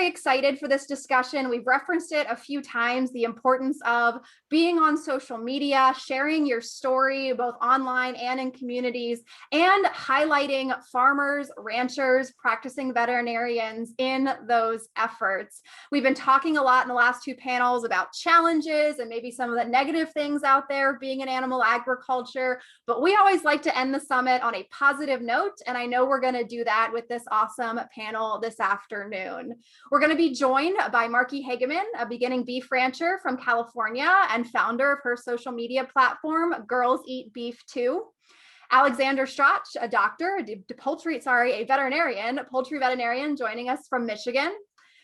very excited for this discussion. We've referenced it a few times, the importance of being on social media, sharing your story, both online and in communities, and highlighting farmers, ranchers, practicing veterinarians in those efforts. We've been talking a lot in the last two panels about challenges and maybe some of the negative things out there being in animal agriculture, but we always like to end the summit on a positive note, and I know we're going to do that with this awesome panel this afternoon. We're going to be joined by Markie Hageman, a beginning beef rancher from California and founder of her social media platform, Girls Eat Beef Too. Alexander Strauch, a doctor, a veterinarian, poultry veterinarian, joining us from Michigan.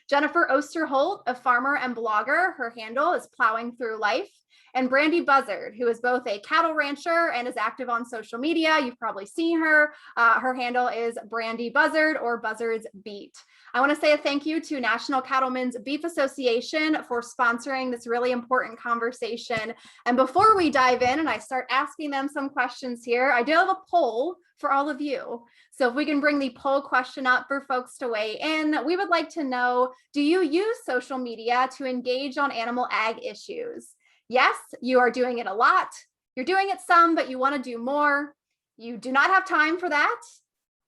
Jennifer Osterholt, a farmer and blogger. Her handle is Plowing Through Life. And Brandi Buzzard, who is both a cattle rancher and is active on social media. You've probably seen her. Her handle is Brandi Buzzard or Buzzard's Beat. I want to say a thank you to National Cattlemen's Beef Association for sponsoring this really important conversation. And before we dive in and I start asking them some questions here, I do have a poll for all of you. So if we can bring the poll question up for folks to weigh in, we would like to know, do you use social media to engage on animal ag issues? Yes, you are doing it a lot. You're doing it some, but you want to do more. You do not have time for that.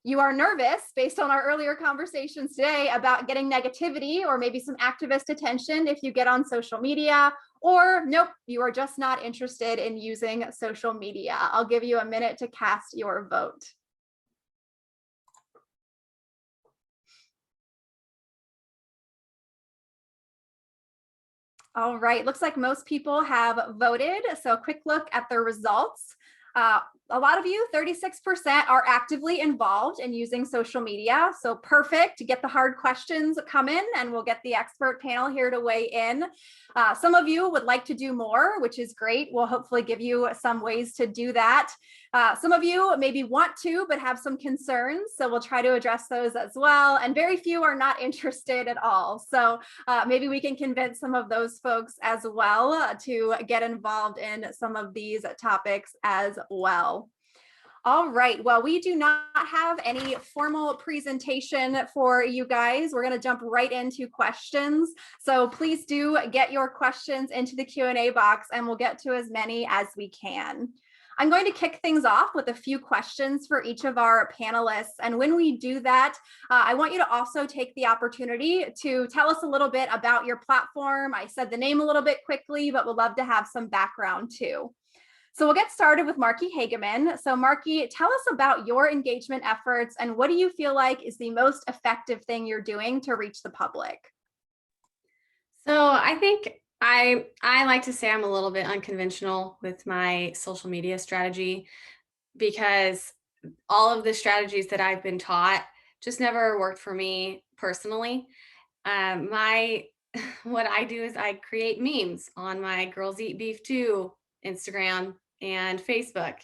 You are nervous, based on our earlier conversations today, about getting negativity or maybe some activist attention if you get on social media, or nope, you are just not interested in using social media. I'll give you a minute to cast your vote. All right, looks like most people have voted. So a quick look at the results. A lot of you, 36%, are actively involved in using social media. So perfect to get the hard questions come in, and we'll get the expert panel here to weigh in. Some of you would like to do more, which is great. We'll hopefully give you some ways to do that. Some of you maybe want to, but have some concerns. So we'll try to address those as well. And very few are not interested at all. So maybe we can convince some of those folks as well to get involved in some of these topics as well. All right, well, we do not have any formal presentation for you guys. We're going to jump right into questions. So please do get your questions into the Q&A box and we'll get to as many as we can. I'm going to kick things off with a few questions for each of our panelists. And when we do that, I want you to also take the opportunity to tell us a little bit about your platform. I said the name a little bit quickly, but we'd love to have some background too. So we'll get started with Markie Hageman. So Markie, tell us about your engagement efforts and what do you feel like is the most effective thing you're doing to reach the public? So I think I like to say I'm a little bit unconventional with my social media strategy, because all of the strategies that I've been taught just never worked for me personally. What I do is I create memes on my Girls Eat Beef Too Instagram and Facebook.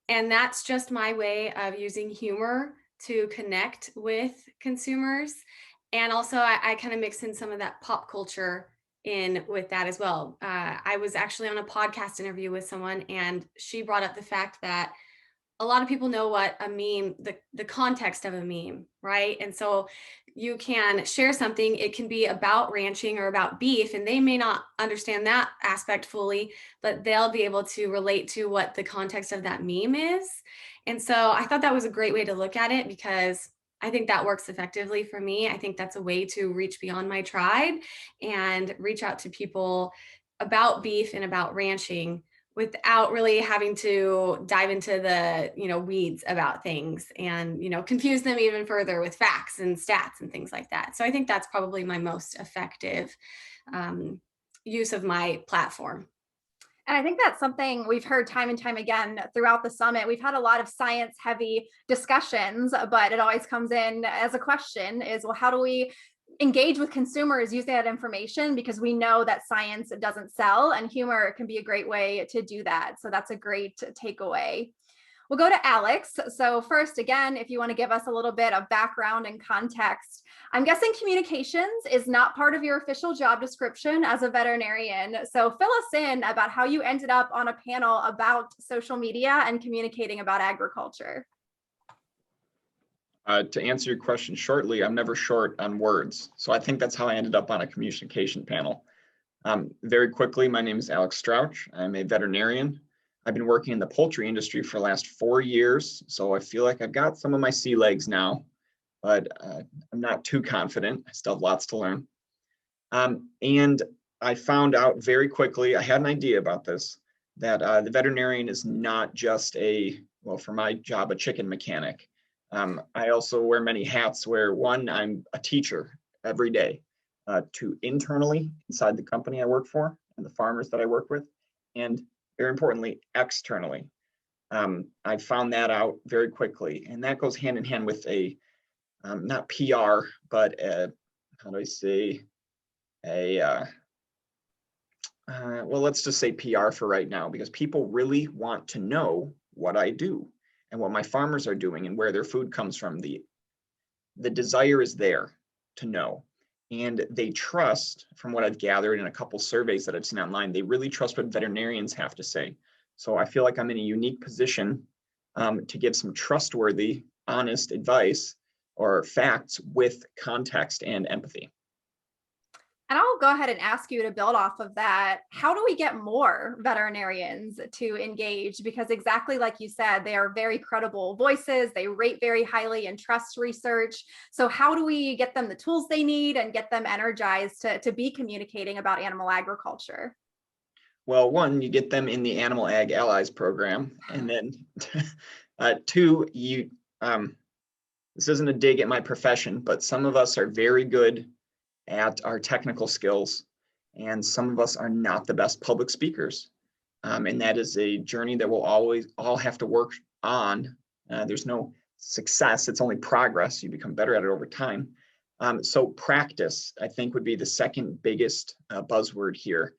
And that's just my way of using humor to connect with consumers. And also I kind of mix in some of that pop culture in with that as well. I was actually on a podcast interview with someone and she brought up the fact that a lot of people know what a meme, the context of a meme, right? And so you can share something, it can be about ranching or about beef, and they may not understand that aspect fully, but they'll be able to relate to what the context of that meme is. And so I thought that was a great way to look at it, because I think that works effectively for me. I think that's a way to reach beyond my tribe and reach out to people about beef and about ranching without really having to dive into the, weeds about things and, confuse them even further with facts and stats and things like that. So I think that's probably my most effective use of my platform. And I think that's something we've heard time and time again throughout the summit. We've had a lot of science heavy discussions, but it always comes in as a question is, well, how do we engage with consumers using that information, because we know that science doesn't sell and humor can be a great way to do that. So that's a great takeaway. We'll go to Alex. So first, again, if you want to give us a little bit of background and context, I'm guessing communications is not part of your official job description as a veterinarian. So fill us in about how you ended up on a panel about social media and communicating about agriculture. To answer your question shortly, I'm never short on words. So I think that's how I ended up on a communication panel. Very quickly, my name is Alex Strauch. I'm a veterinarian. I've been working in the poultry industry for the last 4 years, so I feel like I've got some of my sea legs now, but I'm not too confident. I still have lots to learn. And I found out very quickly, I had an idea about this, that the veterinarian is not just for my job, a chicken mechanic. I also wear many hats where one, I'm a teacher every day to internally inside the company I work for and the farmers that I work with, and very importantly, externally. I found that out very quickly, and that goes hand in hand with not PR, but how do I say, well, let's just say PR for right now, because people really want to know what I do and what my farmers are doing and where their food comes from. The desire is there to know. And they trust, from what I've gathered in a couple surveys that I've seen online, they really trust what veterinarians have to say. So I feel like I'm in a unique position to give some trustworthy, honest advice or facts with context and empathy. And I'll go ahead and ask you to build off of that. How do we get more veterinarians to engage? Because exactly like you said, they are very credible voices. They rate very highly and trust research. So how do we get them the tools they need and get them energized to be communicating about animal agriculture? Well, one, you get them in the Animal Ag Allies program. And then two, this isn't a dig at my profession, but some of us are very good at our technical skills, and some of us are not the best public speakers. And that is a journey that we'll always all have to work on. There's no success, it's only progress. You become better at it over time. So practice, I think, would be the second biggest buzzword here.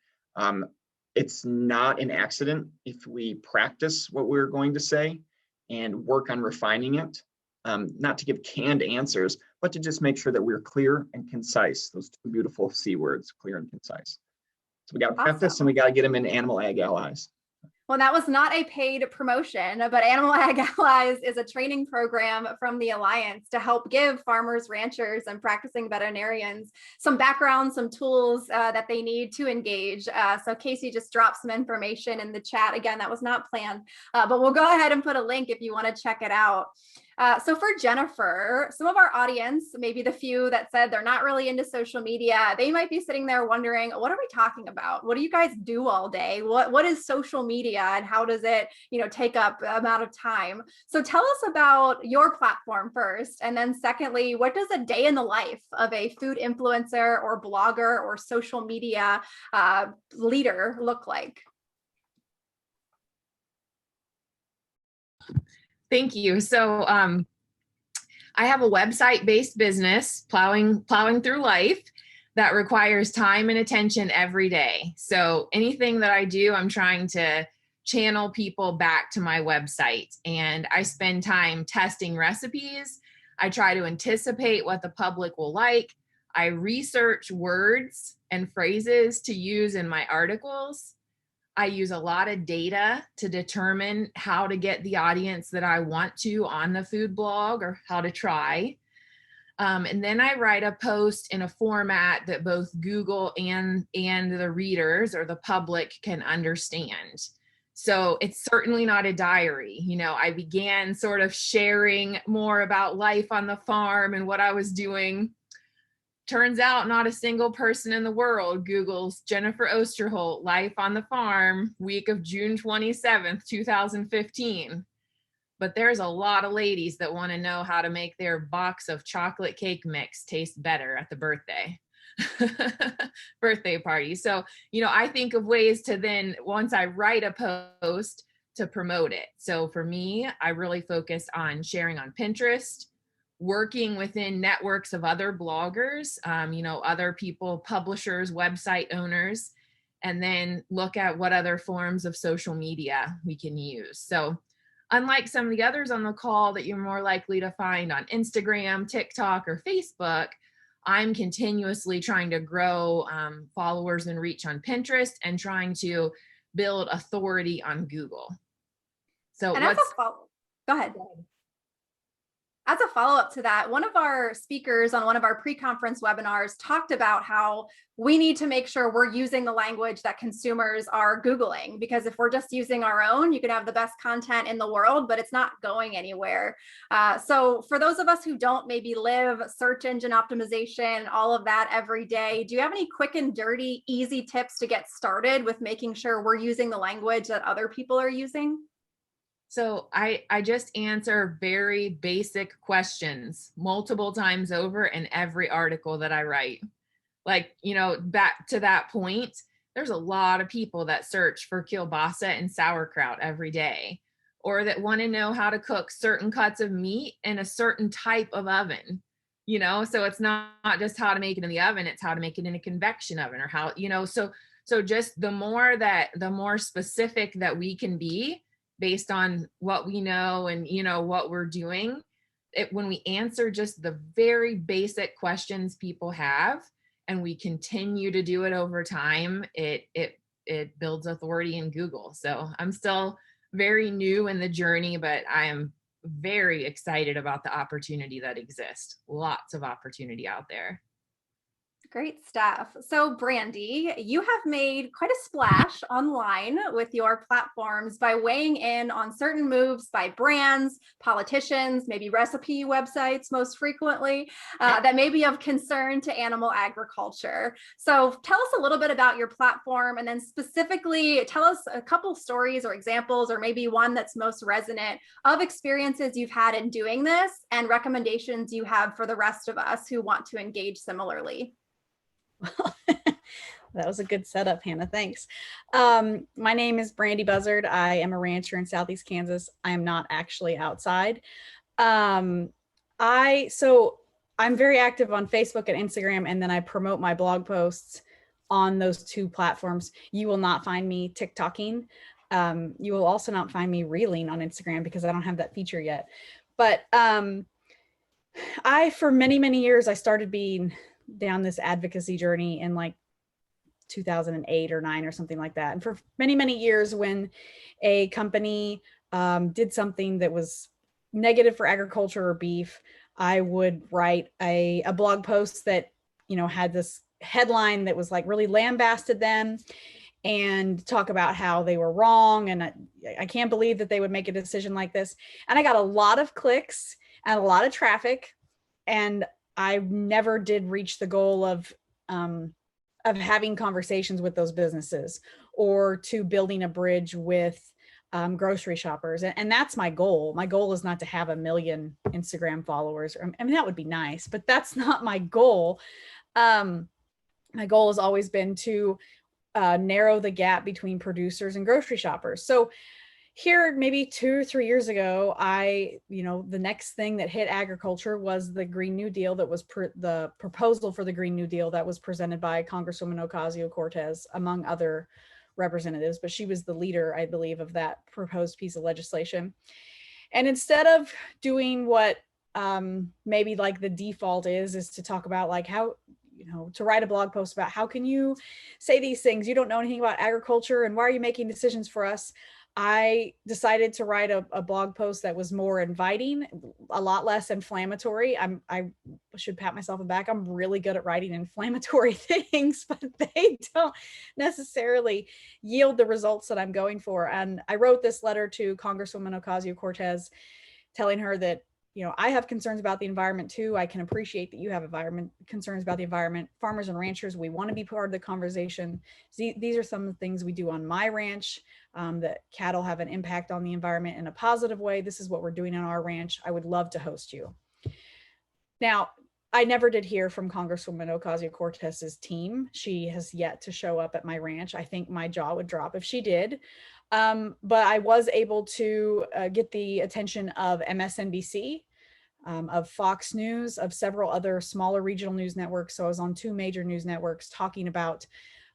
It's not an accident if we practice what we're going to say and work on refining it. Not to give canned answers, but to just make sure that we're clear and concise. Those two beautiful C words, clear and concise. So we got to practice and we got to get them in Animal Ag Allies. Well, that was not a paid promotion, but Animal Ag Allies is a training program from the Alliance to help give farmers, ranchers, and practicing veterinarians some background, some tools that they need to engage. So Casey just dropped some information in the chat. Again, that was not planned, but we'll go ahead and put a link if you want to check it out. So for Jennifer, some of our audience, maybe the few that said they're not really into social media, they might be sitting there wondering, what are we talking about? What do you guys do all day? What is social media and how does it, take up amount of time? So tell us about your platform first. And then secondly, what does a day in the life of a food influencer or blogger or social media leader look like? Thank you. So I have a website-based business, plowing through life, that requires time and attention every day. So anything that I do, I'm trying to channel people back to my website. And I spend time testing recipes. I try to anticipate what the public will like. I research words and phrases to use in my articles. I use a lot of data to determine how to get the audience that I want to on the food blog or how to try. And then I write a post in a format that both Google and the readers or the public can understand. So it's certainly not a diary. I began sort of sharing more about life on the farm and what I was doing. Turns out not a single person in the world Googles Jennifer Osterholt, life on the farm, week of June 27th, 2015. But there's a lot of ladies that want to know how to make their box of chocolate cake mix taste better at the birthday party. So, I think of ways to then, once I write a post, to promote it. So for me, I really focus on sharing on Pinterest, working within networks of other bloggers, other people, publishers, website owners, and then look at what other forms of social media we can use. So unlike some of the others on the call that you're more likely to find on Instagram, TikTok, or Facebook, I'm continuously trying to grow followers and reach on Pinterest and trying to build authority on Google. So go ahead. As a follow-up to that, one of our speakers on one of our pre-conference webinars talked about how we need to make sure we're using the language that consumers are Googling, because if we're just using our own, you can have the best content in the world, but it's not going anywhere. So for those of us who don't maybe live search engine optimization, all of that every day, do you have any quick and dirty, easy tips to get started with making sure we're using the language that other people are using? So I just answer very basic questions multiple times over in every article that I write. Like, back to that point, there's a lot of people that search for kielbasa and sauerkraut every day, or that want to know how to cook certain cuts of meat in a certain type of oven. So it's not just how to make it in the oven, it's how to make it in a convection oven, or how, so just the more specific that we can be based on what we know and what we're doing, when we answer just the very basic questions people have, and we continue to do it over time, it builds authority in Google. So I'm still very new in the journey, but I am very excited about the opportunity that exists. Lots of opportunity out there. Great stuff. So Brandi, you have made quite a splash online with your platforms by weighing in on certain moves by brands, politicians, maybe recipe websites most frequently, that may be of concern to animal agriculture. So tell us a little bit about your platform, and then specifically tell us a couple stories or examples, or maybe one that's most resonant of experiences you've had in doing this and recommendations you have for the rest of us who want to engage similarly. Well, that was a good setup, Hannah. Thanks. My name is Brandi Buzzard. I am a rancher in Southeast Kansas. I am not actually outside. So I'm very active on Facebook and Instagram, and then I promote my blog posts on those two platforms. You will not find me TikToking. You will also not find me reeling on Instagram because I don't have that feature yet. But for many, many years, I started being down this advocacy journey in like 2008 or 9 or something like that. And for many, many years, when a company did something that was negative for agriculture or beef, I would write a blog post that, had this headline that was like really lambasted them and talk about how they were wrong. And I can't believe that they would make a decision like this. And I got a lot of clicks and a lot of traffic, and I never did reach the goal of having conversations with those businesses, or to building a bridge with grocery shoppers. And that's my goal. My goal is not to have 1 million Instagram followers. I mean, that would be nice, but that's not my goal. My goal has always been to narrow the gap between producers and grocery shoppers. So here, maybe 2 or 3 years ago, the next thing that hit agriculture was the Green New Deal. That was the proposal for the Green New Deal that was presented by Congresswoman Ocasio-Cortez, among other representatives, but she was the leader, I believe, of that proposed piece of legislation. And instead of doing what maybe like the default is to talk about like how, to write a blog post about how can you say these things, you don't know anything about agriculture and why are you making decisions for us, I decided to write a blog post that was more inviting, a lot less inflammatory. I should pat myself on the back. I'm really good at writing inflammatory things, but they don't necessarily yield the results that I'm going for. And I wrote this letter to Congresswoman Ocasio-Cortez telling her that, I have concerns about the environment too. I can appreciate that you have concerns about the environment. Farmers and ranchers, we want to be part of the conversation. These are some of the things we do on my ranch, that cattle have an impact on the environment in a positive way. This is what we're doing on our ranch. I would love to host you. Now, I never did hear from Congresswoman Ocasio-Cortez's team. She has yet to show up at my ranch. I think my jaw would drop if she did. But I was able to get the attention of MSNBC, of Fox News, of several other smaller regional news networks. So I was on 2 major news networks talking about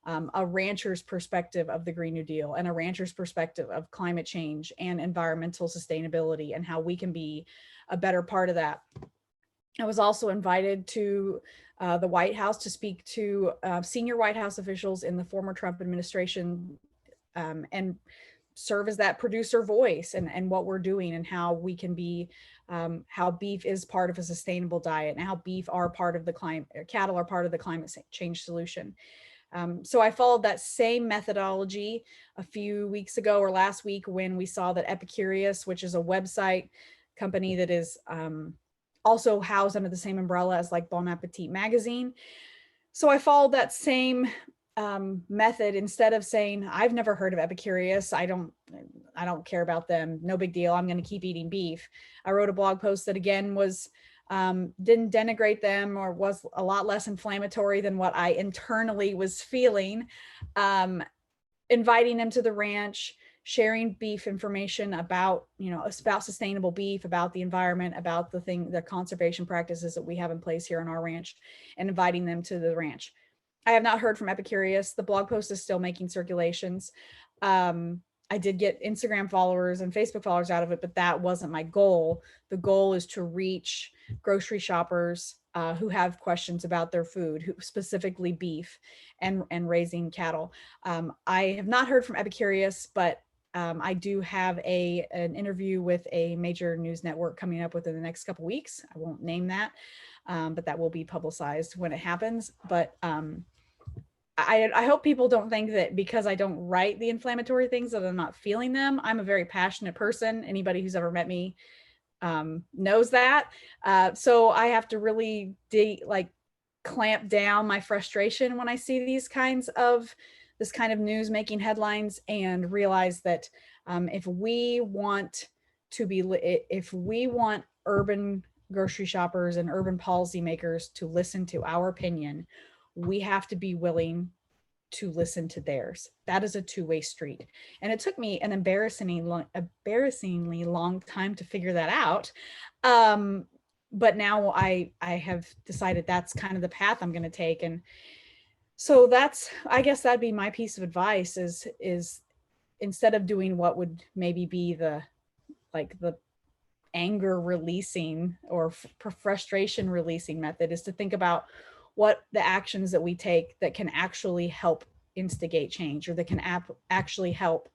a rancher's perspective of the Green New Deal and a rancher's perspective of climate change and environmental sustainability and how we can be a better part of that. I was also invited to the White House to speak to senior White House officials in the former Trump administration and serve as that producer voice and what we're doing and how we can be, how beef is part of a sustainable diet and how beef are part of the climate, cattle are part of the climate change solution. So I followed that same methodology a few weeks ago or last week when we saw that Epicurious, which is a website company that is also housed under the same umbrella as like Bon Appetit magazine. So I followed that same method. Instead of saying, I've never heard of Epicurious, I don't care about them, no big deal, I'm going to keep eating beef. I wrote a blog post that again was didn't denigrate them or was a lot less inflammatory than what I internally was feeling, inviting them to the ranch, sharing beef information about, about sustainable beef, about the environment, about the conservation practices that we have in place here on our ranch, and inviting them to the ranch. I have not heard from Epicurious. The blog post is still making circulations. I did get Instagram followers and Facebook followers out of it, but that wasn't my goal. The goal is to reach grocery shoppers who have questions about their food, who specifically beef and raising cattle. I have not heard from Epicurious, but I do have an interview with a major news network coming up within the next couple weeks. I won't name that, but that will be publicized when it happens. But I hope people don't think that because I don't write the inflammatory things that I'm not feeling them. I'm a very passionate person. Anybody who's ever met me knows that. So I have to really clamp down my frustration when I see this kind of news making headlines, and realize that if we want urban grocery shoppers and urban policymakers to listen to our opinion, we have to be willing to listen to theirs. That is a two-way street. And it took me an embarrassingly long time to figure that out. But now I have decided that's kind of the path I'm going to take. And so I guess that'd be my piece of advice is instead of doing what would maybe be the anger releasing or frustration releasing method, is to think about what the actions that we take that can actually help instigate change, or that can actually help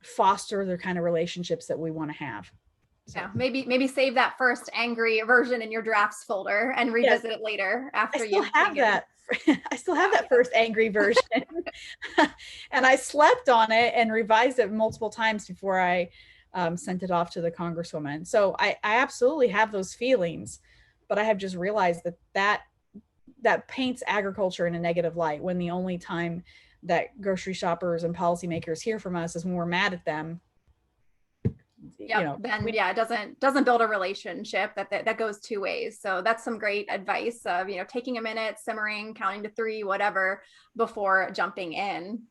foster the kind of relationships that we want to have. So. Yeah, maybe save that first angry version in your drafts folder and revisit it later after you have that. I still have that first angry version. And I slept on it and revised it multiple times before I sent it off to the Congresswoman. So I absolutely have those feelings, but I have just realized that paints agriculture in a negative light, when the only time that grocery shoppers and policymakers hear from us is when we're mad at them. It doesn't build a relationship that goes two ways. So that's some great advice of, taking a minute, simmering, counting to 3, whatever, before jumping in.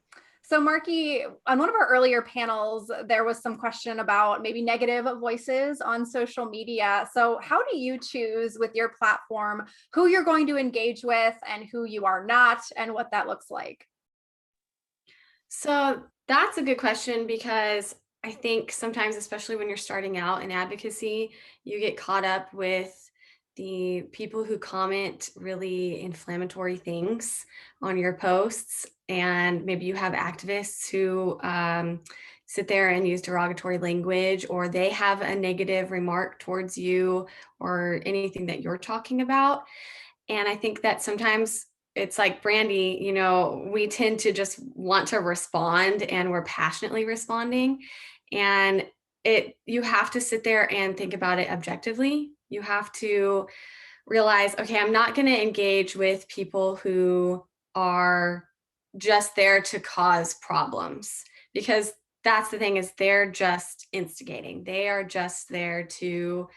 So Markie, on one of our earlier panels, there was some question about maybe negative voices on social media. So how do you choose with your platform who you're going to engage with and who you are not, and what that looks like? So that's a good question, because I think sometimes, especially when you're starting out in advocacy, you get caught up with the people who comment really inflammatory things on your posts. And maybe you have activists who sit there and use derogatory language, or they have a negative remark towards you or anything that you're talking about. And I think that sometimes it's like Brandi, we tend to just want to respond, and we're passionately responding. And you have to sit there and think about it objectively. You have to realize, okay, I'm not going to engage with people who are just there to cause problems, because that's the thing, is they're just instigating. They are just there to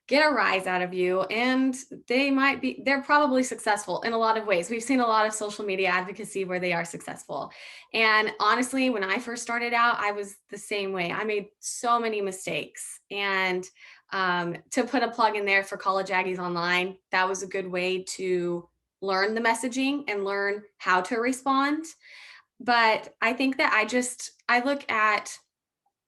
get a rise out of you, and they're probably successful in a lot of ways. We've seen a lot of social media advocacy where they are successful. And honestly, when I first started out, I was the same way. I made so many mistakes. And to put a plug in there for College Aggies Online, that was a good way to learn the messaging and learn how to respond. But I think that I look at,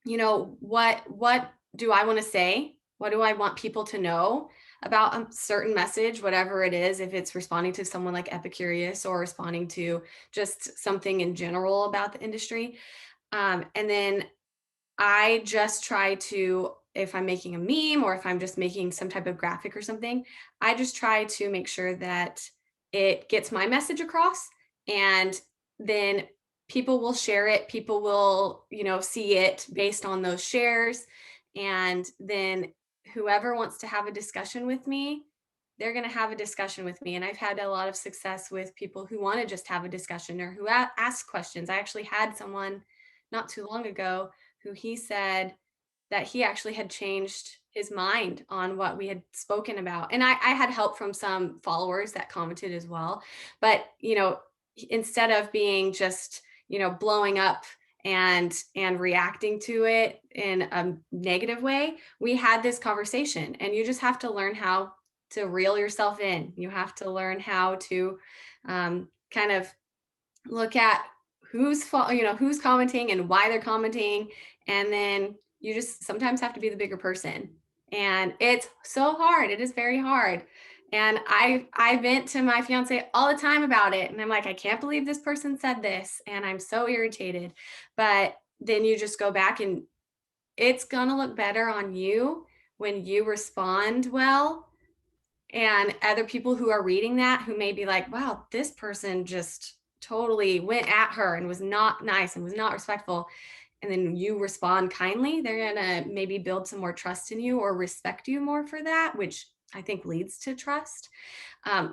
what do I want to say? What do I want people to know about a certain message, whatever it is, if it's responding to someone like Epicurious or responding to just something in general about the industry? And then I just try to, if I'm making a meme or if I'm just making some type of graphic or something, I just try to make sure that it gets my message across, and then people will share it. People will, see it based on those shares. And then whoever wants to have a discussion with me, they're going to have a discussion with me. And I've had a lot of success with people who want to just have a discussion or who ask questions. I actually had someone not too long ago who he said that he actually had changed his mind on what we had spoken about. And I had help from some followers that commented as well. But, instead of being just, blowing up and reacting to it in a negative way, we had this conversation, and you just have to learn how to reel yourself in. You have to learn how to kind of look at who's commenting and why they're commenting. And then you just sometimes have to be the bigger person. And it's so hard. It is very hard. And I vent to my fiance all the time about it. And I'm like, I can't believe this person said this. And I'm so irritated. But then you just go back, and it's going to look better on you when you respond well. And other people who are reading that, who may be like, wow, this person just totally went at her and was not nice and was not respectful, and then you respond kindly, they're gonna maybe build some more trust in you or respect you more for that, which I think leads to trust,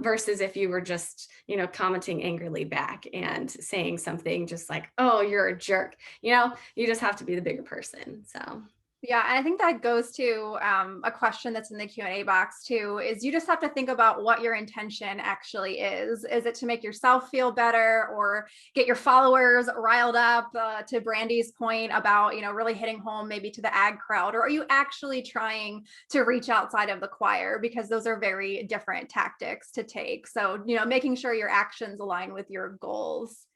versus if you were just, commenting angrily back and saying something just like, oh, you're a jerk. You just have to be the bigger person. So yeah, and I think that goes to a question that's in the Q&A box too, is you just have to think about what your intention actually is. Is it to make yourself feel better or get your followers riled up, to Brandi's point about, really hitting home maybe to the ag crowd? Or are you actually trying to reach outside of the choir? Because those are very different tactics to take. So, making sure your actions align with your goals.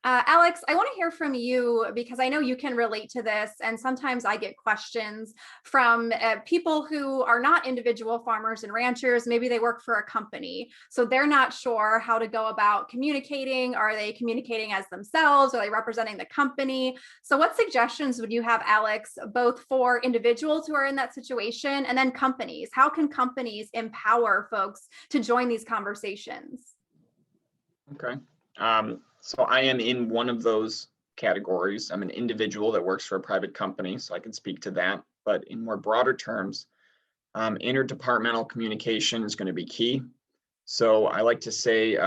Alex, I want to hear from you because I know you can relate to this. And sometimes I get questions from people who are not individual farmers and ranchers. Maybe they work for a company, so they're not sure how to go about communicating. Are they communicating as themselves? Are they representing the company? So what suggestions would you have, Alex, both for individuals who are in that situation and then companies? How can companies empower folks to join these conversations? Okay. So I am in one of those categories. I'm an individual that works for a private company, so I can speak to that. But in more broader terms, interdepartmental communication is going to be key. So I like to say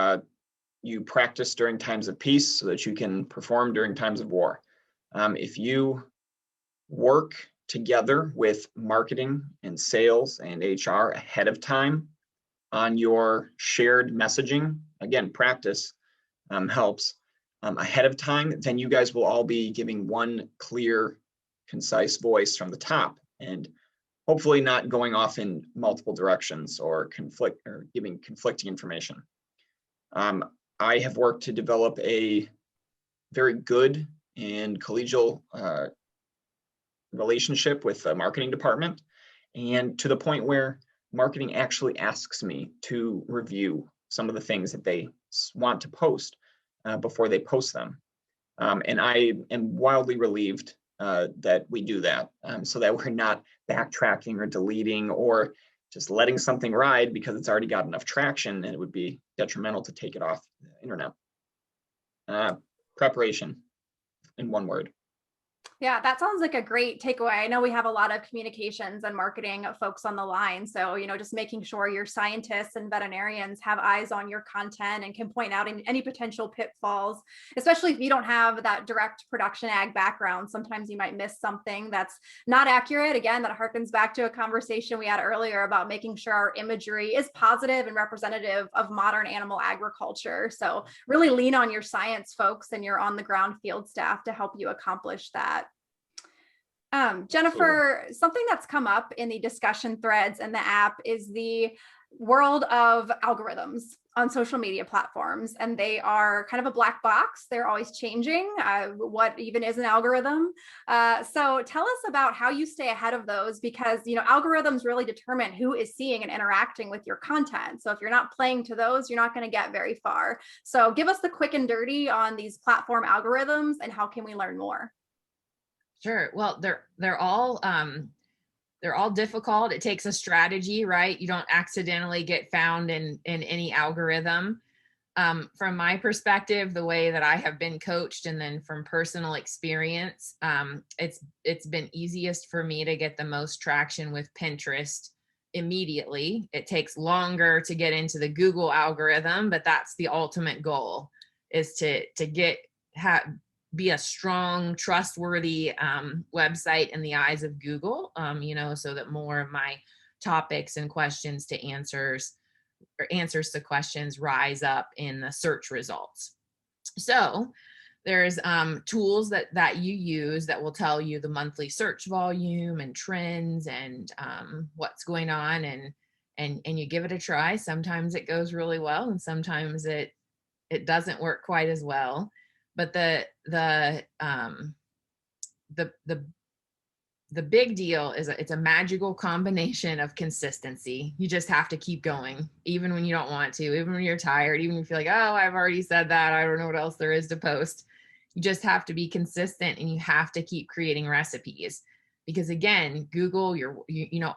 you practice during times of peace so that you can perform during times of war. If you work together with marketing and sales and HR ahead of time on your shared messaging, again, practice helps ahead of time, then you guys will all be giving one clear, concise voice from the top, and hopefully not going off in multiple directions or giving conflicting information. I have worked to develop a very good and collegial relationship with the marketing department, and to the point where marketing actually asks me to review some of the things that they want to post before they post them. And I am wildly relieved that we do that, so that we're not backtracking or deleting or just letting something ride because it's already got enough traction and it would be detrimental to take it off the internet. Preparation, in one word. Yeah, that sounds like a great takeaway. I know we have a lot of communications and marketing folks on the line. So, just making sure your scientists and veterinarians have eyes on your content and can point out any potential pitfalls, especially if you don't have that direct production ag background. Sometimes you might miss something that's not accurate. Again, that harkens back to a conversation we had earlier about making sure our imagery is positive and representative of modern animal agriculture. So really lean on your science folks and your on the ground field staff to help you accomplish that. Jennifer, something that's come up in the discussion threads and the app is the world of algorithms on social media platforms, and they are kind of a black box. They're always changing. What even is an algorithm? So tell us about how you stay ahead of those, because algorithms really determine who is seeing and interacting with your content. So if you're not playing to those, you're not going to get very far. So give us the quick and dirty on these platform algorithms and how can we learn more? Sure. Well, they're all difficult. It takes a strategy, right? You don't accidentally get found in any algorithm. From my perspective, the way that I have been coached, and then from personal experience, it's been easiest for me to get the most traction with Pinterest immediately. It takes longer to get into the Google algorithm, but that's the ultimate goal, is to be a strong, trustworthy website in the eyes of Google, so that more of my topics and questions to answers to questions rise up in the search results. So there's tools that you use that will tell you the monthly search volume and trends and what's going on, and you give it a try. Sometimes it goes really well, and sometimes it doesn't work quite as well. But the big deal is it's a magical combination of consistency. You just have to keep going, even when you don't want to, even when you're tired, even if you feel like, oh, I've already said that, I don't know what else there is to post. You just have to be consistent, and you have to keep creating recipes, because again, Google,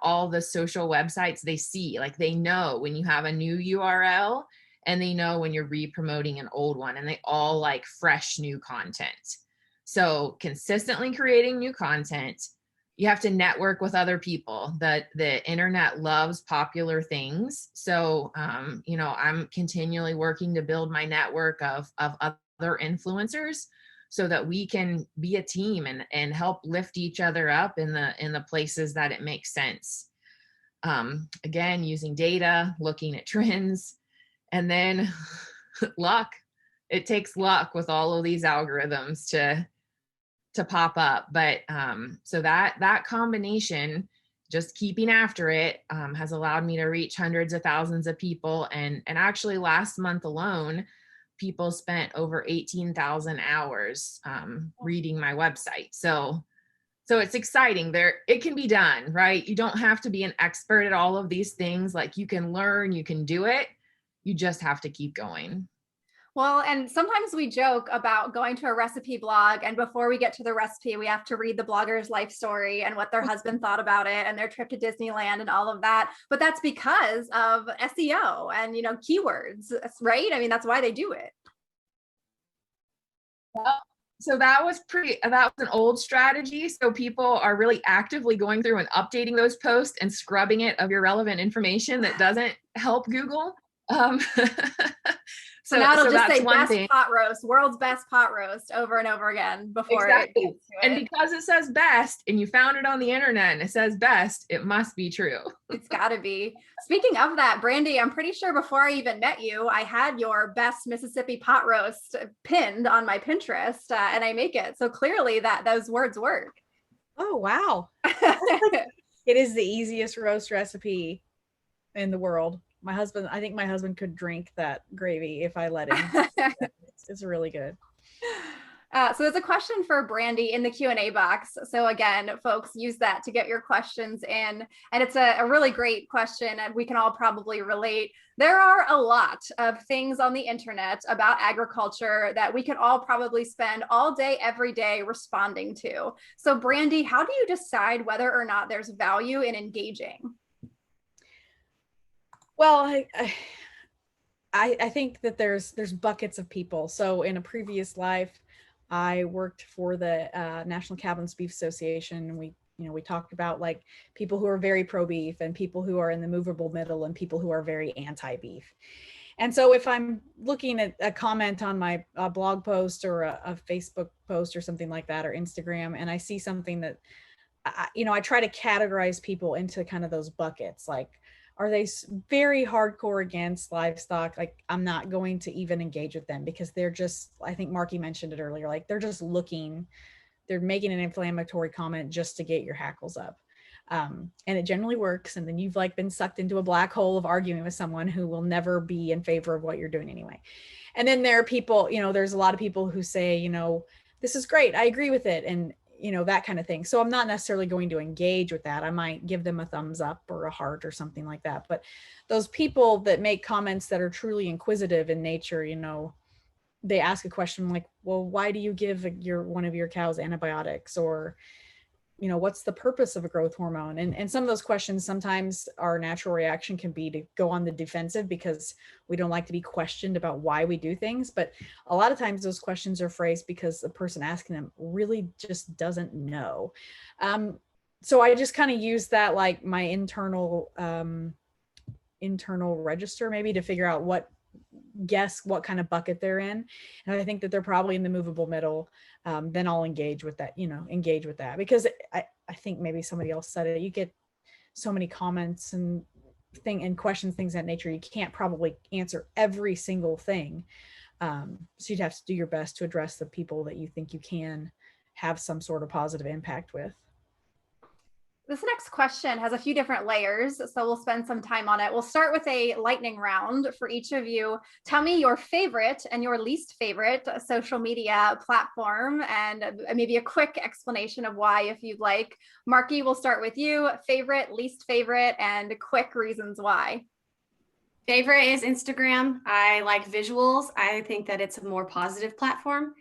all the social websites, they see, like, they know when you have a new URL, and they know when you're re-promoting an old one, and they all like fresh new content. So consistently creating new content. You have to network with other people. The internet loves popular things. So, I'm continually working to build my network of other influencers, so that we can be a team and help lift each other up in the places that it makes sense. Again, using data, looking at trends, and then luck. It takes luck with all of these algorithms to pop up. But so that combination, just keeping after it, has allowed me to reach hundreds of thousands of people. And actually last month alone, people spent over 18,000 hours reading my website. So it's exciting. It can be done, right? You don't have to be an expert at all of these things. Like, you can learn, you can do it. You just have to keep going. Well, and sometimes we joke about going to a recipe blog, and before we get to the recipe, we have to read the blogger's life story and what their husband thought about it and their trip to Disneyland and all of that. But that's because of SEO and, keywords, right? I mean, that's why they do it. Well, so that was an old strategy. So people are really actively going through and updating those posts and scrubbing it of irrelevant information that doesn't help Google. So now it'll just say best pot roast, world's best pot roast over and over again before it gets to it. And because it says best, and you found it on the internet and it says best, it must be true. It's got to be. Speaking of that, Brandi, I'm pretty sure before I even met you, I had your best Mississippi pot roast pinned on my Pinterest, and I make it. So clearly those words work. Oh, wow. It is the easiest roast recipe in the world. I think my husband could drink that gravy if I let him. It's really good. So there's a question for Brandi in the Q&A box. So again, folks, use that to get your questions in. And it's a really great question, and we can all probably relate. There are a lot of things on the internet about agriculture that we could all probably spend all day, every day responding to. So Brandi, how do you decide whether or not there's value in engaging? Well, I think that there's buckets of people. So in a previous life, I worked for the National Cattlemen's Beef Association, and we talked about like people who are very pro-beef and people who are in the movable middle and people who are very anti-beef. And so if I'm looking at a comment on my blog post or a Facebook post or something like that, or Instagram, and I see something that, I try to categorize people into kind of those buckets. Like, are they very hardcore against livestock? Like, I'm not going to even engage with them, because they're just, I think Markie mentioned it earlier, like they're just they're making an inflammatory comment just to get your hackles up. And it generally works. And then you've like been sucked into a black hole of arguing with someone who will never be in favor of what you're doing anyway. And then there are people, there's a lot of people who say, this is great, I agree with it. And that kind of thing. So I'm not necessarily going to engage with that. I might give them a thumbs up or a heart or something like that. But those people that make comments that are truly inquisitive in nature, they ask a question like, well, why do you give one of your cows antibiotics? Or, you know, what's the purpose of a growth hormone? And some of those questions, sometimes our natural reaction can be to go on the defensive because we don't like to be questioned about why we do things. But a lot of times those questions are phrased because the person asking them really just doesn't know. So I just kind of use that, like my internal register maybe, to figure out guess what kind of bucket they're in. And I think that they're probably in the movable middle. Then I'll engage with that, because I think maybe somebody else said it. You get so many comments and questions, things of that nature. You can't probably answer every single thing. So you'd have to do your best to address the people that you think you can have some sort of positive impact with. This next question has a few different layers, so we'll spend some time on it. We'll start with a lightning round for each of you. Tell me your favorite and your least favorite social media platform, and maybe a quick explanation of why, if you'd like. Markie, we'll start with you. Favorite, least favorite, and quick reasons why. Favorite is Instagram. I like visuals. I think that it's a more positive platform.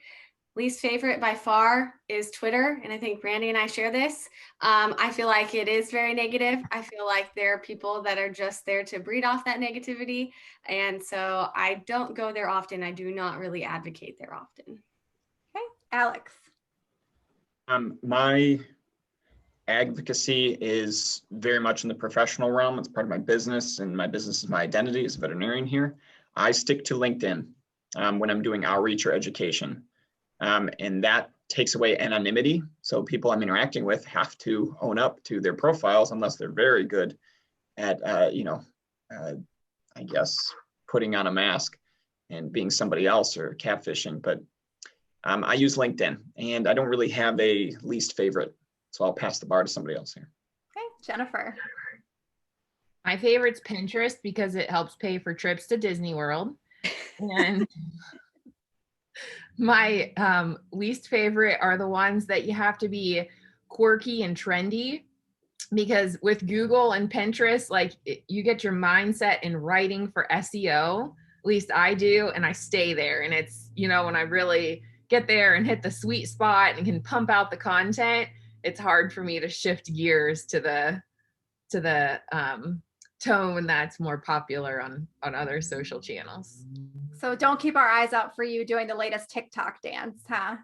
Least favorite by far is Twitter. And I think Brandi and I share this. I feel like it is very negative. I feel like there are people that are just there to breed off that negativity. And so I don't go there often. I do not really advocate there often. Okay, Alex. My advocacy is very much in the professional realm. It's part of my business, and my business is my identity as a veterinarian here. I stick to LinkedIn when I'm doing outreach or education. And that takes away anonymity. So people I'm interacting with have to own up to their profiles unless they're very good at, I guess, putting on a mask and being somebody else or catfishing. But I use LinkedIn, and I don't really have a least favorite. So I'll pass the bar to somebody else here. Okay, Jennifer. My favorite's Pinterest because it helps pay for trips to Disney World. And my least favorite are the ones that you have to be quirky and trendy, because with Google and Pinterest, like you get your mindset in writing for SEO, at least I do, and I stay there. And it's, when I really get there and hit the sweet spot and can pump out the content, it's hard for me to shift gears to the tone that's more popular on other social channels. So don't keep our eyes out for you doing the latest TikTok dance, huh?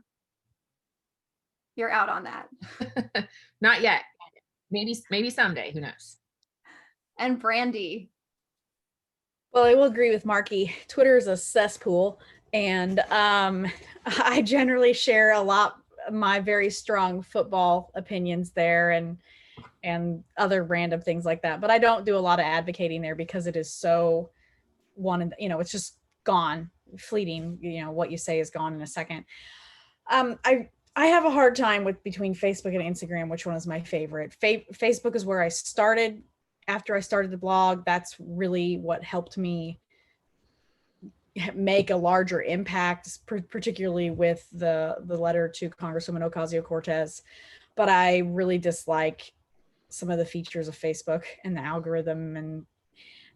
You're out on that. Not yet. Maybe someday, who knows? And Brandi. Well, I will agree with Markie. Twitter is a cesspool, and I generally share a lot my very strong football opinions there and other random things like that. But I don't do a lot of advocating there because it is so it's just gone, fleeting. What you say is gone in a second. I have a hard time between Facebook and Instagram, which one is my favorite. Facebook is where I started. After I started the blog, that's really what helped me make a larger impact, particularly with the letter to Congresswoman Ocasio-Cortez. But I really dislike some of the features of Facebook and the algorithm and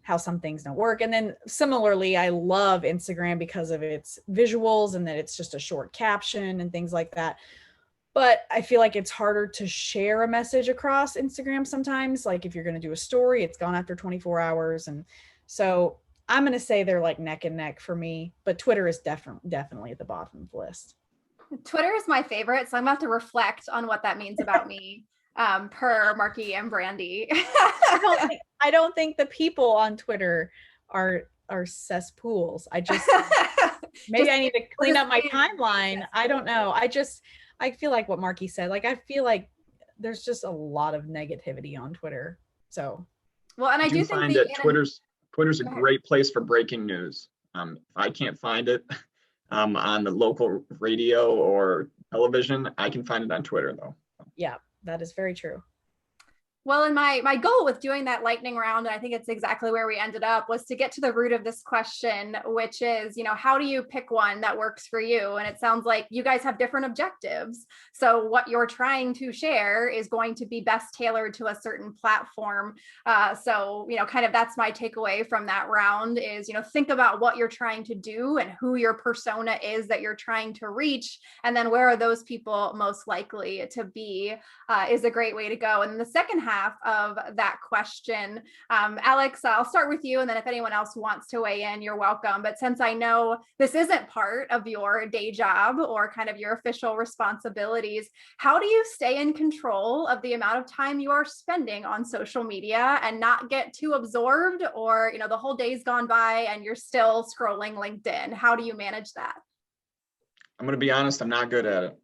how some things don't work. And then similarly, I love Instagram because of its visuals and that it's just a short caption and things like that. But I feel like it's harder to share a message across Instagram sometimes. Like if you're going to do a story, it's gone after 24 hours. And so I'm going to say they're like neck and neck for me, but Twitter is definitely at the bottom of the list. Twitter is my favorite, so I'm going to have to reflect on what that means about me, per Markie and Brandi. I don't think the people on Twitter are cesspools. I just maybe I need to clean up my timeline. I don't know. I feel like what Markie said. Like I feel like there's just a lot of negativity on Twitter. So well, and I do find that Twitter's a great place for breaking news. If I can't find it on the local radio or television, I can find it on Twitter though. Yeah, that is very true. Well, and my goal with doing that lightning round, and I think it's exactly where we ended up, was to get to the root of this question, which is, how do you pick one that works for you? And it sounds like you guys have different objectives. So what you're trying to share is going to be best tailored to a certain platform. So, kind of that's my takeaway from that round is, think about what you're trying to do and who your persona is that you're trying to reach. And then where are those people most likely to be is a great way to go. And the second half of that question, Alex, I'll start with you. And then if anyone else wants to weigh in, you're welcome. But since I know this isn't part of your day job or kind of your official responsibilities, how do you stay in control of the amount of time you are spending on social media and not get too absorbed, or, the whole day's gone by and you're still scrolling LinkedIn? How do you manage that? I'm going to be honest, I'm not good at it.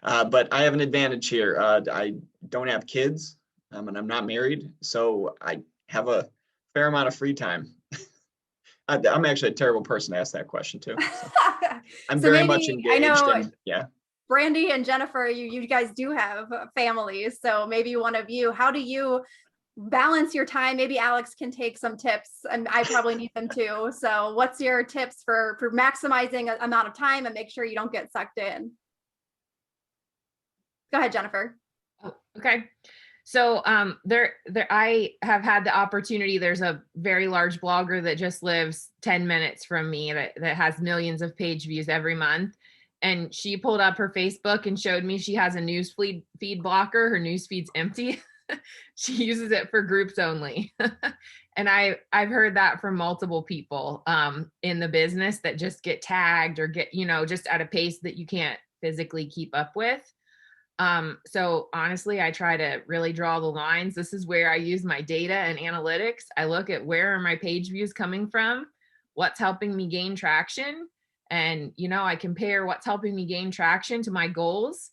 But I have an advantage here. I don't have kids, and I'm not married, so I have a fair amount of free time. I'm actually a terrible person to ask that question too. So I'm So very much maybe, engaged. I know, And, yeah. Brandi and Jennifer, you guys do have families. So maybe one of you, how do you balance your time? Maybe Alex can take some tips, and I probably need them too. So what's your tips for maximizing amount of time and make sure you don't get sucked in? Go ahead, Jennifer. Oh, okay. So there I have had the opportunity. There's a very large blogger that just lives 10 minutes from me that has millions of page views every month. And she pulled up her Facebook and showed me she has a news feed blocker. Her news feed's empty. She uses it for groups only. And I've heard that from multiple people in the business that just get tagged or get, just at a pace that you can't physically keep up with. So honestly, I try to really draw the lines. This is where I use my data and analytics. I look at where are my page views coming from, what's helping me gain traction. And, I compare what's helping me gain traction to my goals,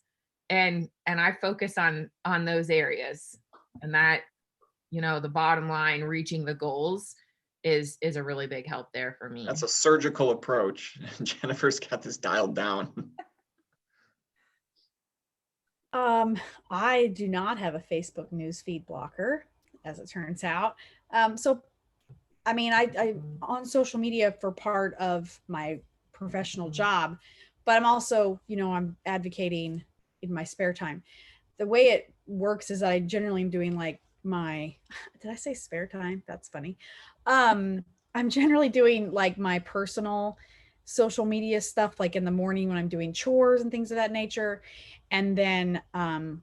and I focus on those areas. And that, the bottom line, reaching the goals is a really big help there for me. That's a surgical approach. Jennifer's got this dialed down. I do not have a Facebook newsfeed blocker, as it turns out. So, I mean, I on social media for part of my professional job, but I'm also, I'm advocating in my spare time. The way it works is I generally am doing like did I say spare time? That's funny. I'm generally doing like my personal social media stuff, like in the morning when I'm doing chores and things of that nature. And then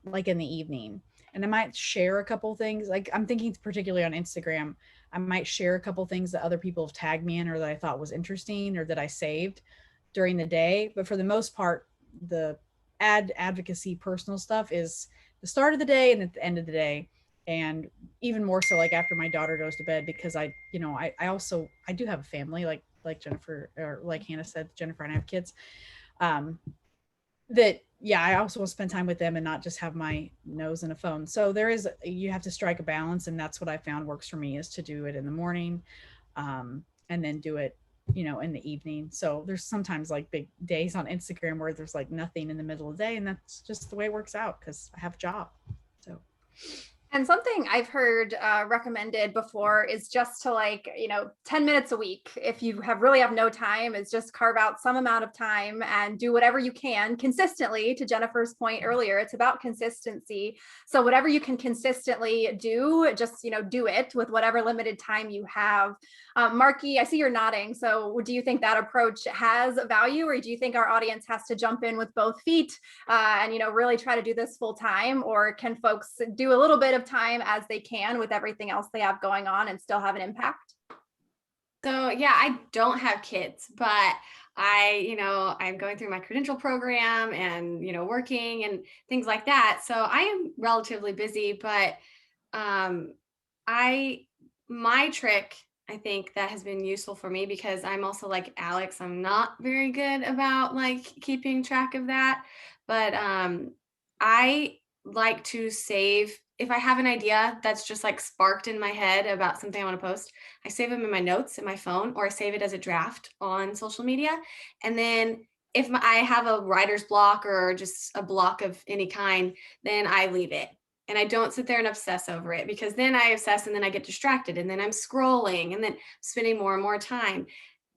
like in the evening. And I might share a couple things. Like I'm thinking particularly on Instagram, I might share a couple things that other people have tagged me in or that I thought was interesting or that I saved during the day. But for the most part, the advocacy personal stuff is the start of the day and at the end of the day. And even more so like after my daughter goes to bed, because I do have a family, like Jennifer, or like Hannah said, Jennifer and I have kids. I also want to spend time with them and not just have my nose in a phone. So you have to strike a balance. And that's what I found works for me, is to do it in the morning and then do it, in the evening. So there's sometimes like big days on Instagram where there's like nothing in the middle of the day. And that's just the way it works out because I have a job. So. And something I've heard recommended before is just to 10 minutes a week. If you really have no time, is just carve out some amount of time and do whatever you can consistently. To Jennifer's point earlier, it's about consistency. So whatever you can consistently do, just, do it with whatever limited time you have. Markie, I see you're nodding. So do you think that approach has value, or do you think our audience has to jump in with both feet and, really try to do this full time? Or can folks do a little bit of time as they can with everything else they have going on and still have an impact? So yeah, I don't have kids, but I'm going through my credential program and, working and things like that. So I am relatively busy, but my trick, I think, that has been useful for me, because I'm also like Alex, I'm not very good about like keeping track of that. But I like to save, if I have an idea that's just like sparked in my head about something I want to post, I save them in my notes in my phone, or I save it as a draft on social media. And then if I have a writer's block or just a block of any kind, then I leave it. and I don't sit there and obsess over it, because then I obsess and then I get distracted and then I'm scrolling and then spending more and more time.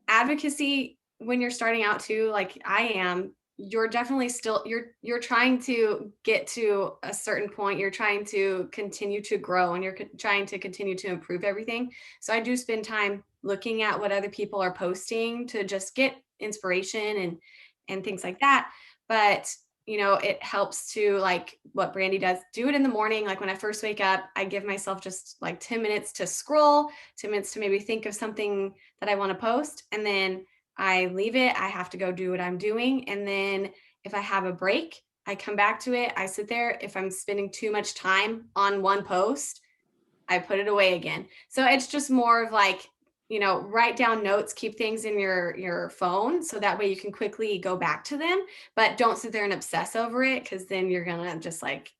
Advocacy, when you're starting out too, like I am, you're definitely still, you're trying to get to a certain point. You're trying to continue to grow, and you're trying to continue to improve everything. So I do spend time looking at what other people are posting to just get inspiration and things like that. But it helps to, like what Brandi does, do it in the morning. Like when I first wake up, I give myself just like 10 minutes to scroll, 10 minutes to maybe think of something that I want to post. And then I leave it. I have to go do what I'm doing. And then if I have a break, I come back to it. I sit there. If I'm spending too much time on one post, I put it away again. So it's just more of like, write down notes, keep things in your phone, so that way you can quickly go back to them, but don't sit there and obsess over it, because then you're going to just like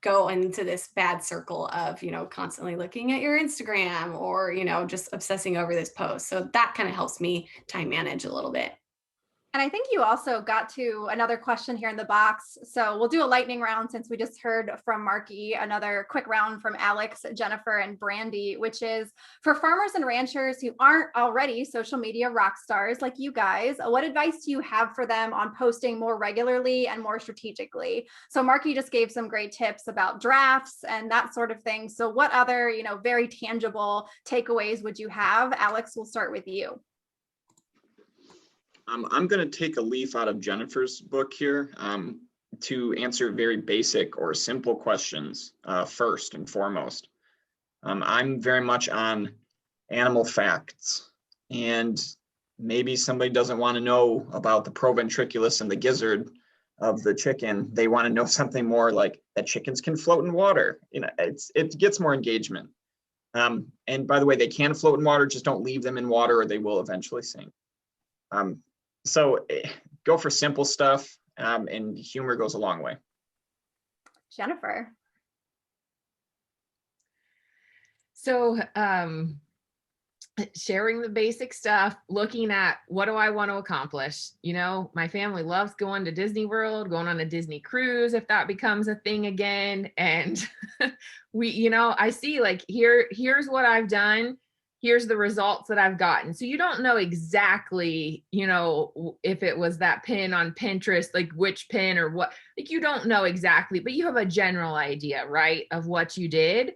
go into this bad circle of, constantly looking at your Instagram or, just obsessing over this post. So that kind of helps me time manage a little bit. And I think you also got to another question here in the box. So we'll do a lightning round, since we just heard from Markie, another quick round from Alex, Jennifer, and Brandi, which is for farmers and ranchers who aren't already social media rock stars like you guys, what advice do you have for them on posting more regularly and more strategically? So Markie just gave some great tips about drafts and that sort of thing. So what other, very tangible takeaways would you have? Alex, we'll start with you. I'm going to take a leaf out of Jennifer's book here to answer very basic or simple questions first and foremost. I'm very much on animal facts, and maybe somebody doesn't want to know about the proventriculus and the gizzard of the chicken. They want to know something more like that chickens can float in water. It gets more engagement. And by the way, they can float in water, just don't leave them in water or they will eventually sink. So go for simple stuff, and humor goes a long way. Jennifer. So sharing the basic stuff, looking at what do I want to accomplish? My family loves going to Disney World, going on a Disney cruise, if that becomes a thing again. And I see like, here's what I've done. Here's the results that I've gotten. So you don't know exactly, if it was that pin on Pinterest, like which pin or what, like you don't know exactly, but you have a general idea, right, of what you did.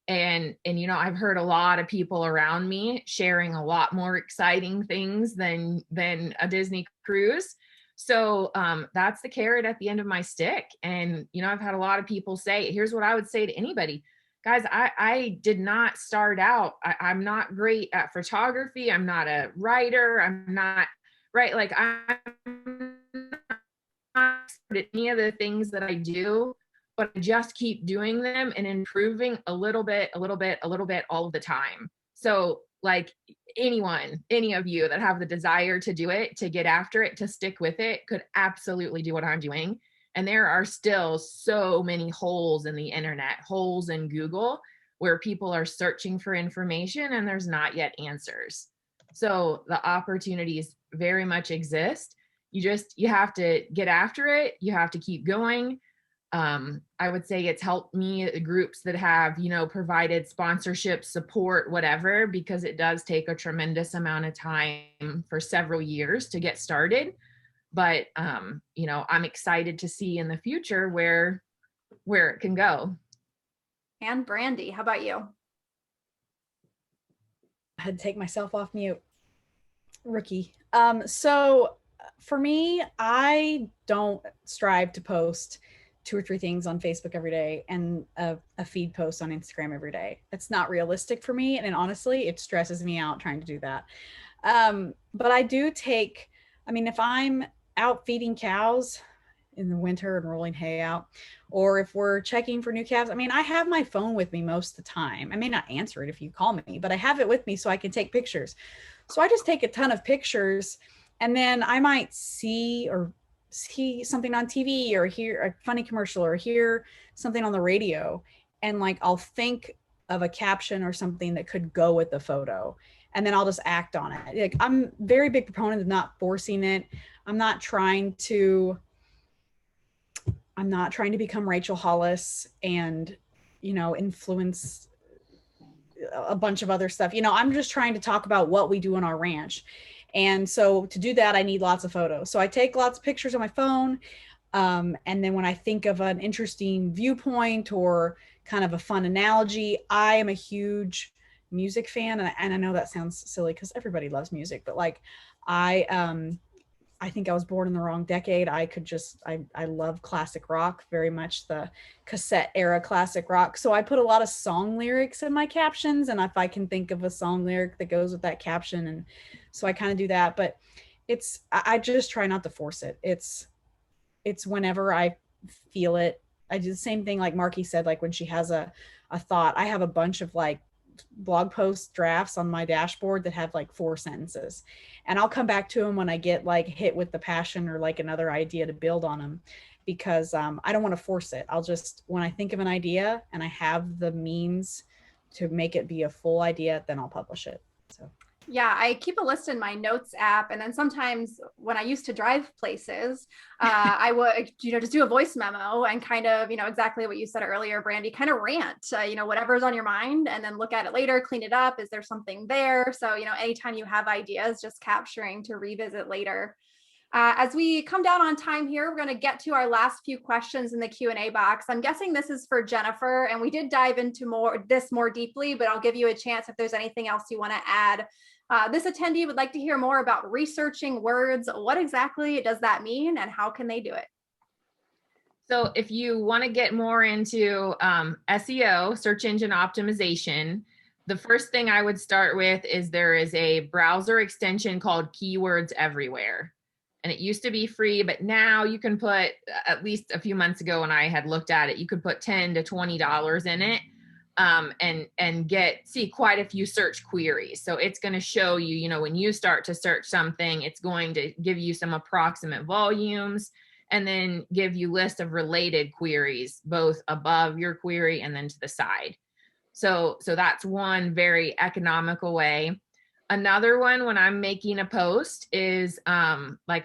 And I've heard a lot of people around me sharing a lot more exciting things than a Disney cruise. So that's the carrot at the end of my stick. And, I've had a lot of people say, here's what I would say to anybody. Guys, I did not start out, I'm not great at photography. I'm not a writer. I'm not, right? Like I'm not at any of the things that I do, but I just keep doing them and improving a little bit all of the time. So like any of you that have the desire to do it, to get after it, to stick with it, could absolutely do what I'm doing. And there are still so many holes in the internet, holes in Google, where people are searching for information and there's not yet answers. So the opportunities very much exist. You have to get after it. You have to keep going. I would say it's helped me, the groups that have, provided sponsorship, support, whatever, because it does take a tremendous amount of time for several years to get started. But, I'm excited to see in the future where it can go. And Brandi, how about you? I had to take myself off mute. Rookie. So for me, I don't strive to post 2 or 3 things on Facebook every day and a feed post on Instagram every day. It's not realistic for me. And honestly, it stresses me out trying to do that. But I do if I'm out feeding cows in the winter and rolling hay out, or if we're checking for new calves, I have my phone with me most of the time. I may not answer it if you call me, but I have it with me so I can take pictures. So I just take a ton of pictures, and then I might see something on TV or hear a funny commercial or hear something on the radio. And like, I'll think of a caption or something that could go with the photo, and then I'll just act on it. Like, I'm very big proponent of not forcing it. I'm not trying to I'm not trying to become Rachel Hollis and, influence a bunch of other stuff. I'm just trying to talk about what we do on our ranch. And so to do that, I need lots of photos. So I take lots of pictures on my phone. And then when I think of an interesting viewpoint or kind of a fun analogy, I am a huge music fan. And I know that sounds silly because everybody loves music, but like I think I was born in the wrong decade. I love classic rock, very much the cassette era classic rock. So I put a lot of song lyrics in my captions. And if I can think of a song lyric that goes with that caption, and so I kind of do that, but I just try not to force it. It's whenever I feel it. I do the same thing like Markie said, like when she has a thought. I have a bunch of like blog post drafts on my dashboard that have like 4 sentences, and I'll come back to them when I get like hit with the passion or like another idea to build on them, because I don't want to force it. I'll just, when I think of an idea and I have the means to make it be a full idea, then I'll publish it. So yeah, I keep a list in my notes app. And then sometimes when I used to drive places, I would, just do a voice memo and kind of, exactly what you said earlier, Brandi, kind of rant, whatever's on your mind, and then look at it later, clean it up. Is there something there? So, anytime you have ideas, just capturing to revisit later. As we come down on time here, we're going to get to our last few questions in the Q&A box. I'm guessing this is for Jennifer, and we did dive into more deeply, but I'll give you a chance if there's anything else you want to add. This attendee would like to hear more about researching words. What exactly does that mean, and how can they do it? So if you want to get more into SEO, search engine optimization, the first thing I would start with is there is a browser extension called Keywords Everywhere. And it used to be free, but now you can put, at least a few months ago when I had looked at it, you could put $10 to $20 in it and see quite a few search queries. So it's going to show you, when you start to search something, it's going to give you some approximate volumes and then give you lists of related queries, both above your query and then to the side. So that's one very economical way. Another one, when I'm making a post, is like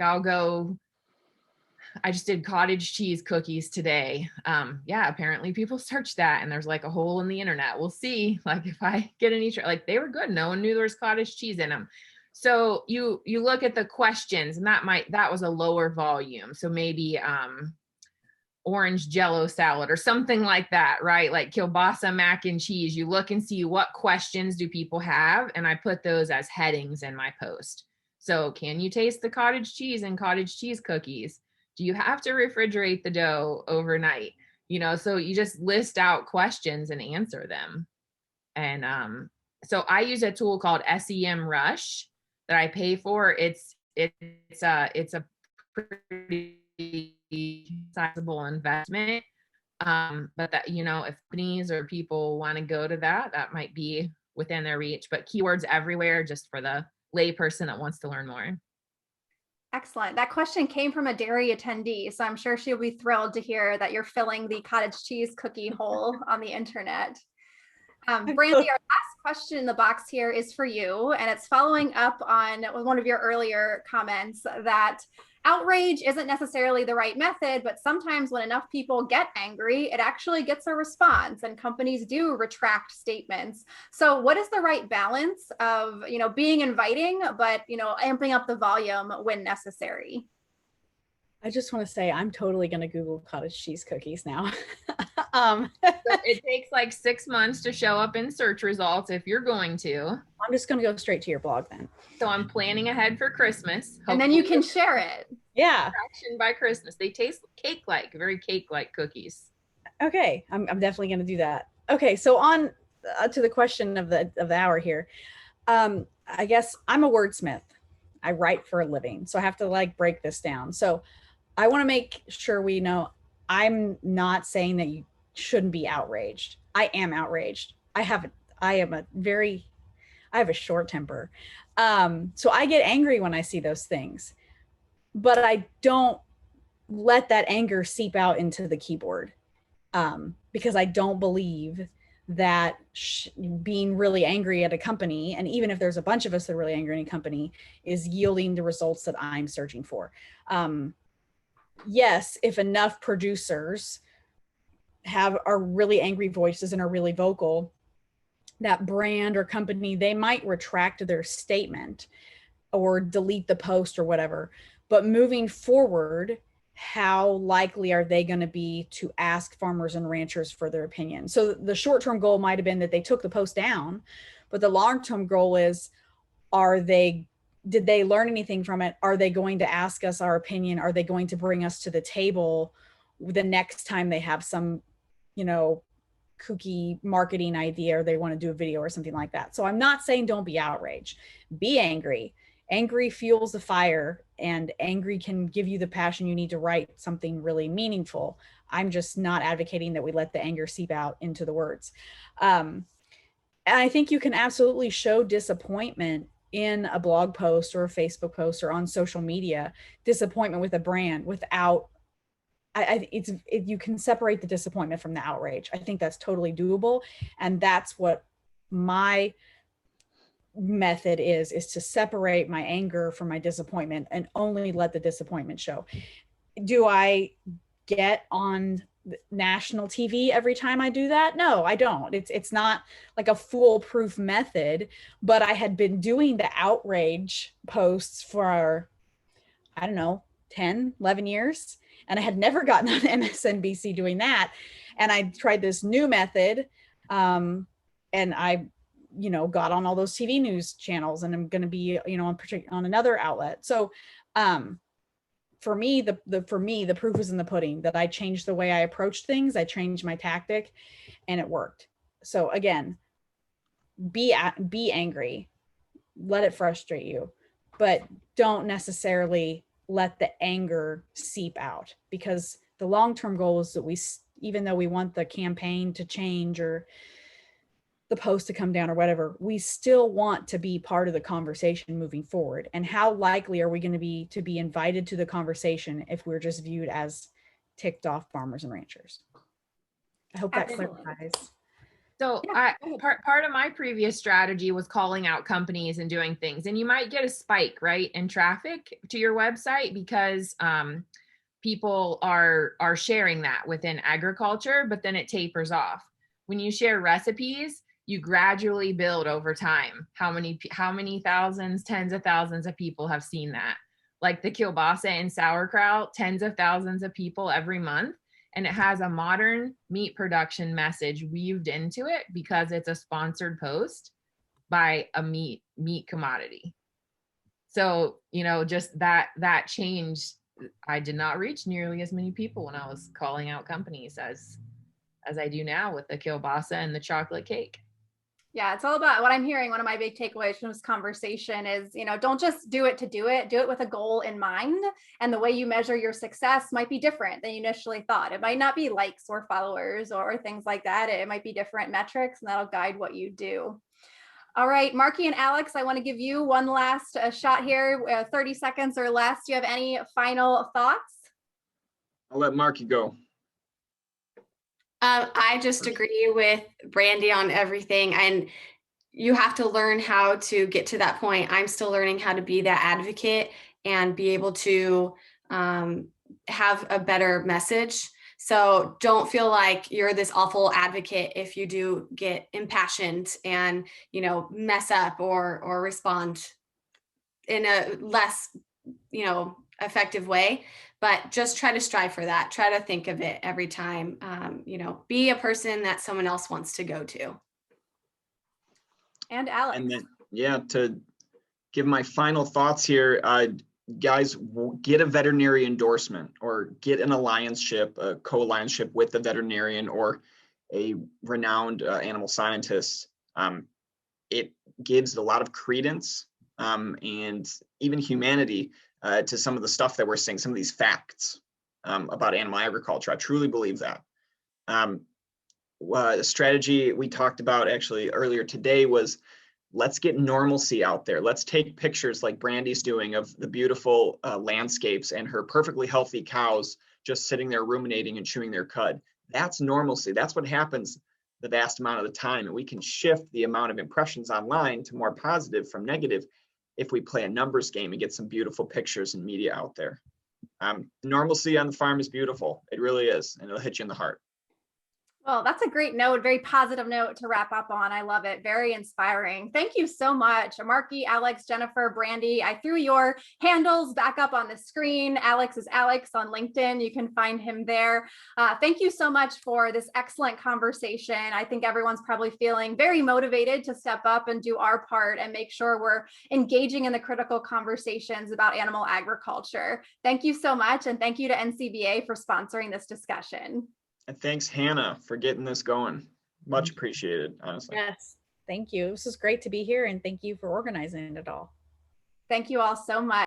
I just did cottage cheese cookies today. Yeah, apparently people search that and there's like a hole in the internet. We'll see, like if I get any, like they were good. No one knew there was cottage cheese in them. So you look at the questions, and that was a lower volume. So maybe orange jello salad or something like that, right? Like kielbasa mac and cheese. You look and see what questions do people have, and I put those as headings in my post. So can you taste the cottage cheese and cottage cheese cookies? Do you have to refrigerate the dough overnight? So you just list out questions and answer them. And so I use a tool called SEM Rush that I pay for. It's a pretty sizable investment. But that, if companies or people want to go to that might be within their reach. But Keywords Everywhere, just for the layperson that wants to learn more. Excellent. That question came from a dairy attendee, so I'm sure she'll be thrilled to hear that you're filling the cottage cheese cookie hole on the internet. Brandi, our last question in the box here is for you, and it's following up on one of your earlier comments that outrage isn't necessarily the right method, but sometimes when enough people get angry, it actually gets a response, and companies do retract statements. So what is the right balance of, being inviting, but, amping up the volume when necessary? I just want to say I'm totally going to Google cottage cheese cookies now. So it takes like 6 months to show up in search results if you're going to. I'm just going to go straight to your blog then. So I'm planning ahead for Christmas. And then you can share it. Yeah. By Christmas. They taste cake-like, very cake-like cookies. Okay. I'm definitely going to do that. Okay. So on to the question of the hour here. I guess I'm a wordsmith. I write for a living. So I have to like break this down. So I want to make sure we know I'm not saying that you shouldn't be outraged. I am outraged. I have a short temper. So I get angry when I see those things, but I don't let that anger seep out into the keyboard, because I don't believe that being really angry at a company, and even if there's a bunch of us that are really angry at a company, is yielding the results that I'm searching for. yes, if enough producers are really angry voices and are really vocal, that brand or company, they might retract their statement or delete the post or whatever. But moving forward, how likely are they going to be to ask farmers and ranchers for their opinion? So the short-term goal might have been that they took the post down, but the long-term goal is, did they learn anything from it? Are they going to ask us our opinion? Are they going to bring us to the table the next time they have some, kooky marketing idea, or they want to do a video or something like that? So I'm not saying don't be outraged. Be angry. Angry fuels the fire, and angry can give you the passion you need to write something really meaningful. I'm just not advocating that we let the anger seep out into the words. And I think you can absolutely show disappointment in a blog post or a Facebook post or on social media, disappointment with a brand without, you can separate the disappointment from the outrage. I think that's totally doable. And that's what my method is to separate my anger from my disappointment and only let the disappointment show. Do I get on national TV every time I do that? No, I don't. It's not like a foolproof method, but I had been doing the outrage posts for, I don't know, 10, 11 years. And I had never gotten on MSNBC doing that. And I tried this new method. And I, got on all those TV news channels, and I'm going to be, on another outlet. So, for me, the proof is in the pudding, that I changed the way I approached things. I changed my tactic, and it worked. So again, be angry, let it frustrate you, but don't necessarily let the anger seep out, because the long-term goal is that even though we want the campaign to change or the post to come down or whatever, we still want to be part of the conversation moving forward. And how likely are we going to be invited to the conversation if we're just viewed as ticked off farmers and ranchers? I hope that clarifies. So part of my previous strategy was calling out companies and doing things, and you might get a spike, right, in traffic to your website because people are sharing that within agriculture, but then it tapers off. When you share recipes, you gradually build over time. How many thousands, tens of thousands of people have seen that? Like the kielbasa and sauerkraut, tens of thousands of people every month. And it has a modern meat production message weaved into it because it's a sponsored post by a meat commodity. So, just that change, I did not reach nearly as many people when I was calling out companies as I do now with the kielbasa and the chocolate cake. Yeah, it's all about what I'm hearing. One of my big takeaways from this conversation is, don't just do it to do it with a goal in mind. And the way you measure your success might be different than you initially thought. It might not be likes or followers or things like that. It might be different metrics, and that'll guide what you do. All right, Markie and Alex, I want to give you one last shot here, 30 seconds or less. Do you have any final thoughts? I'll let Markie go. I just agree with Brandi on everything, and you have to learn how to get to that point. I'm still learning how to be that advocate and be able to have a better message. So don't feel like you're this awful advocate if you do get impassioned and, mess up or respond in a less, effective way. But just try to strive for that. Try to think of it every time. Be a person that someone else wants to go to. And Alex. And then, to give my final thoughts here, guys, get a veterinary endorsement or get an allianceship, a co-allianceship with the veterinarian or a renowned animal scientist. It gives a lot of credence and even humanity to some of the stuff that we're seeing, some of these facts about animal agriculture. I truly believe that. The strategy we talked about actually earlier today was, let's get normalcy out there. Let's take pictures like Brandi's doing of the beautiful landscapes and her perfectly healthy cows just sitting there ruminating and chewing their cud. That's normalcy. That's what happens the vast amount of the time. And we can shift the amount of impressions online to more positive from negative if we play a numbers game and get some beautiful pictures and media out there. Normalcy on the farm is beautiful. It really is, and it'll hit you in the heart. Well, that's a great note, very positive note to wrap up on. I love it. Very inspiring. Thank you so much. Markie, Alex, Jennifer, Brandi. I threw your handles back up on the screen. Alex is Alex on LinkedIn. You can find him there. Thank you so much for this excellent conversation. I think everyone's probably feeling very motivated to step up and do our part and make sure we're engaging in the critical conversations about animal agriculture. Thank you so much. And thank you to NCBA for sponsoring this discussion. And thanks, Hannah, for getting this going. Much appreciated, honestly. Yes, thank you. This is great to be here, and thank you for organizing it all. Thank you all so much.